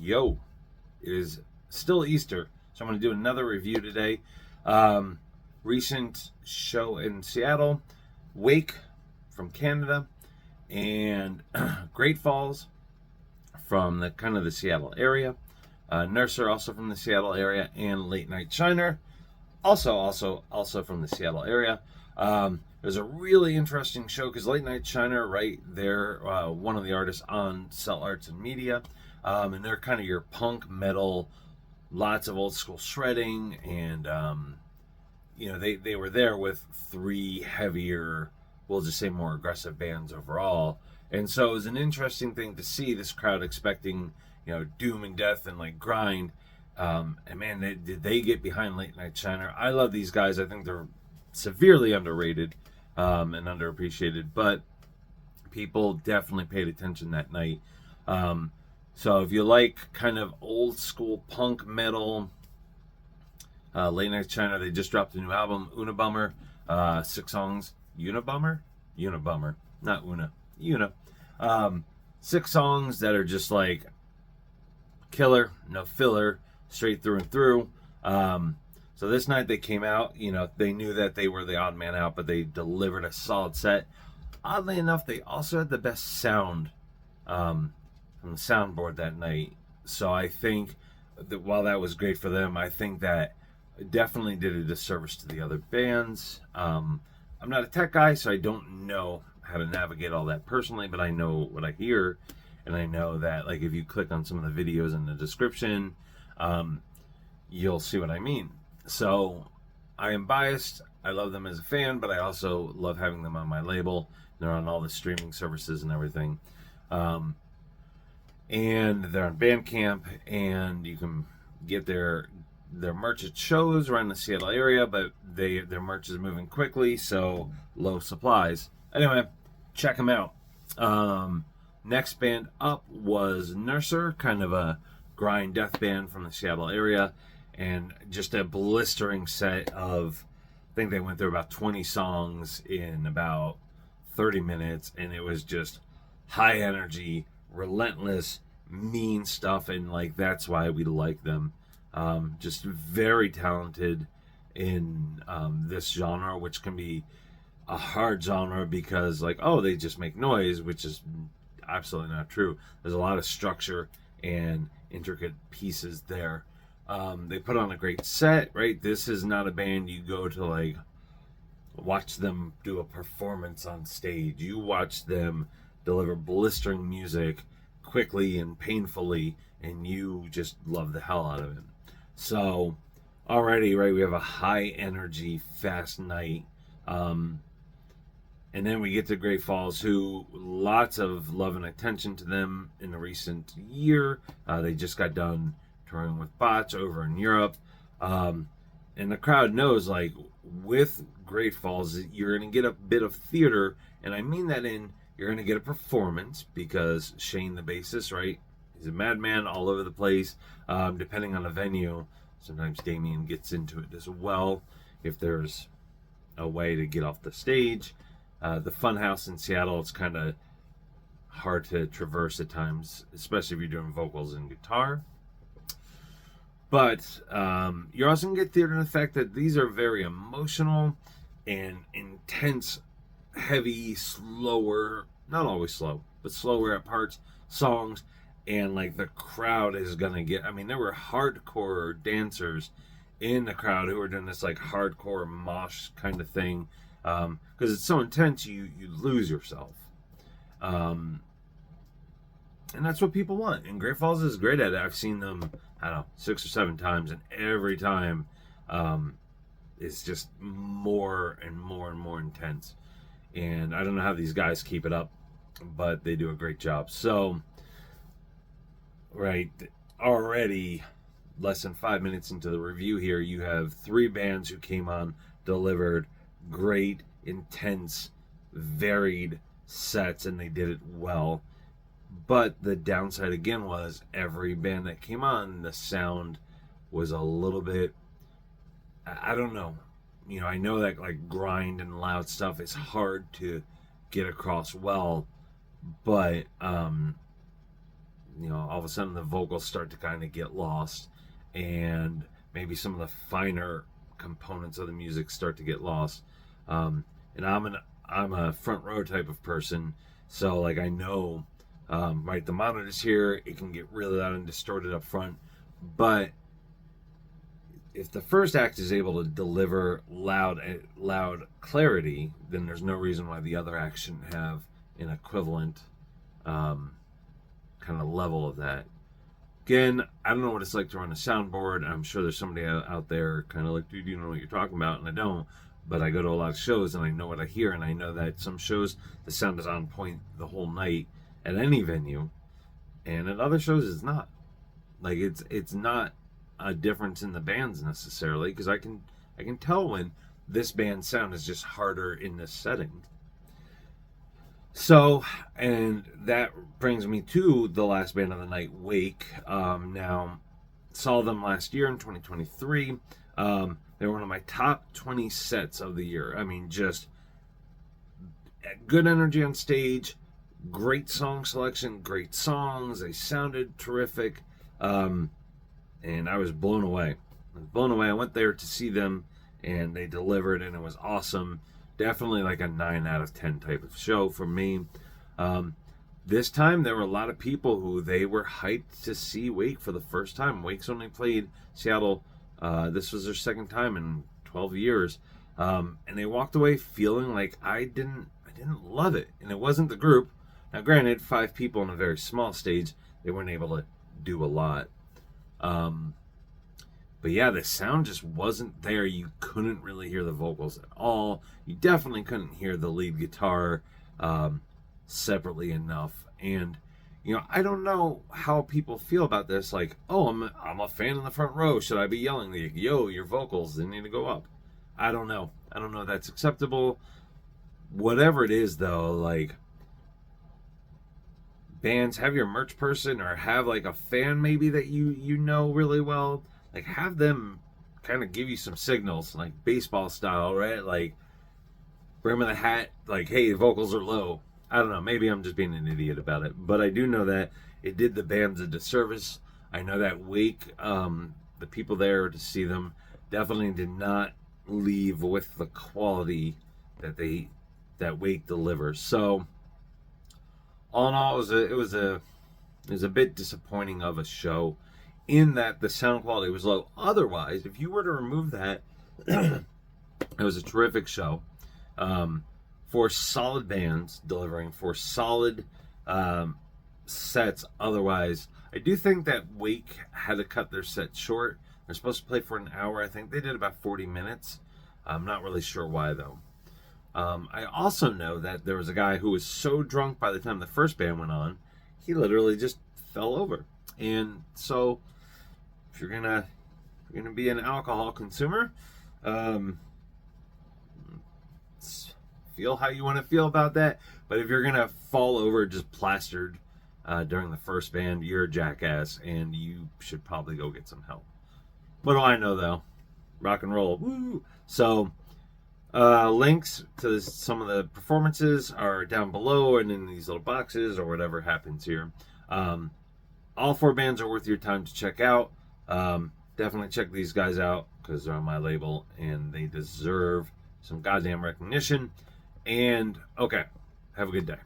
Yo, it is still Easter, so I'm going to do another review today. Recent show in Seattle, Wake from Canada, and Great Falls from the kind of the Seattle area. Nurser also from the Seattle area, and Late Night Shiner also from the Seattle area. It was a really interesting show because Late Night Shiner, right, they're one of the artists on Cell Arts and Media, and they're kind of your punk metal, lots of old school shredding, and they were there with three heavier, we'll just say more aggressive bands overall, and so it was an interesting thing to see this crowd expecting doom and death and like grind, and man, did they get behind Late Night Shiner. I love these guys. I think they're severely underrated and underappreciated, but people definitely paid attention that night. So if you like kind of old school punk metal, Late Night Shiner, they just dropped a new album, Unabomber, 6 songs. Unabomber, not Una. 6 songs that are just like killer, no filler, straight through and through. So this night they came out, they knew that they were the odd man out, but they delivered a solid set. Oddly enough, they also had the best sound from the soundboard that night. So I think that while that was great for them, I think that definitely did a disservice to the other bands. I'm not a tech guy, so I don't know how to navigate all that personally, but I know what I hear, and I know that like if you click on some of the videos in the description, you'll see what I mean. So I am biased. I love them as a fan, but I also love having them on my label. They're on all the streaming services and everything. And they're on Bandcamp, and you can get their merch at shows around the Seattle area, but their merch is moving quickly, so low supplies. Anyway, check them out. Next band up was Nurser, kind of a grind death band from the Seattle area, and just a blistering set of, I think they went through about 20 songs in about 30 minutes, and it was just high energy, relentless, mean stuff, and like that's why we like them. Just very talented in this genre, which can be a hard genre because like, oh, they just make noise, which is absolutely not true. There's a lot of structure and intricate pieces there. They put on a great set, right? This is not a band you go to like watch them do a performance on stage. You watch them deliver blistering music quickly and painfully, and you just love the hell out of it. So already, right, we have a high energy, fast night. And then we get to Great Falls, who lots of love and attention to them in the recent year. They just got done touring with Botch over in Europe. And the crowd knows, like, with Great Falls, you're going to get a bit of theater. And I mean that you're going to get a performance because Shane, the bassist, right, he's a madman all over the place. Depending on the venue, sometimes Damien gets into it as well if there's a way to get off the stage. The Funhouse in Seattle, it's kind of hard to traverse at times, especially if you're doing vocals and guitar. But you're also going to get theater in the fact that these are very emotional and intense, heavy, slower, not always slow, but slower at parts, songs. And like the crowd is going to get, I mean, there were hardcore dancers in the crowd who were doing this like hardcore mosh kind of thing. Because it's so intense, you lose yourself. And that's what people want. And Great Falls is great at it. I've seen them, I don't know, 6 or 7 times, and every time it's just more and more and more intense. And I don't know how these guys keep it up, but they do a great job. So, right, already less than 5 minutes into the review here, you have 3 bands who came on, delivered great, intense, varied sets, and they did it well. But the downside again was every band that came on, the sound was a little bit, I don't know. I know that like grind and loud stuff is hard to get across well, but all of a sudden the vocals start to kind of get lost, and maybe some of the finer components of the music start to get lost. And I'm a front row type of person, so like I know, right, the monitor's here, it can get really loud and distorted up front, but if the first act is able to deliver loud clarity, then there's no reason why the other act shouldn't have an equivalent kind of level of that. Again, I don't know what it's like to run a soundboard. I'm sure there's somebody out there kind of like, dude, you know what you're talking about, and I don't. But I go to a lot of shows and I know what I hear, and I know that some shows the sound is on point the whole night at any venue, and at other shows it's not. Like it's not a difference in the bands necessarily, because I can tell when this band's sound is just harder in this setting. So, and that brings me to the last band of the night, Wake. Now, saw them last year in 2023. They were one of my top 20 sets of the year. I mean, just good energy on stage, great song selection, great songs. They sounded terrific. And I was blown away. I went there to see them, and they delivered, and it was awesome. Definitely like a 9 out of 10 type of show for me. This time, there were a lot of people who they were hyped to see Wake for the first time. Wake's only played Seattle. This was their second time in 12 years. And they walked away feeling like I didn't love it. And it wasn't the group. Now, granted, 5 people on a very small stage, they weren't able to do a lot. But yeah, the sound just wasn't there. You couldn't really hear the vocals at all. You definitely couldn't hear the lead guitar separately enough. And I don't know how people feel about this. Like, oh, I'm a fan in the front row. Should I be yelling like, yo, your vocals, they need to go up? I don't know. I don't know if that's acceptable. Whatever it is, though, like, bands, have your merch person or have like a fan maybe that you know really well. Like, have them kind of give you some signals, like baseball style, right? Like, bring them the hat, like, hey, the vocals are low. I don't know. Maybe I'm just being an idiot about it. But I do know that it did the bands a disservice. I know that Wake, the people there to see them, definitely did not leave with the quality that Wake delivers. So, all in all, it was a bit disappointing of a show, in that the sound quality was low. Otherwise, if you were to remove that, it was a terrific show. For solid bands delivering, for solid sets. Otherwise, I do think that Wake had to cut their set short. They're supposed to play for an hour. I think they did about 40 minutes. I'm not really sure why, though. I also know that there was a guy who was so drunk by the time the first band went on, he literally just fell over. And so, if you're gonna be an alcohol consumer, feel how you want to feel about that. But if you're gonna fall over just plastered during the first band, you're a jackass, and you should probably go get some help. What do I know, though? Rock and roll, woo! So, links to some of the performances are down below and in these little boxes, or whatever happens here. All 4 bands are worth your time to check out. Definitely check these guys out, because they're on my label and they deserve some goddamn recognition. And okay, have a good day.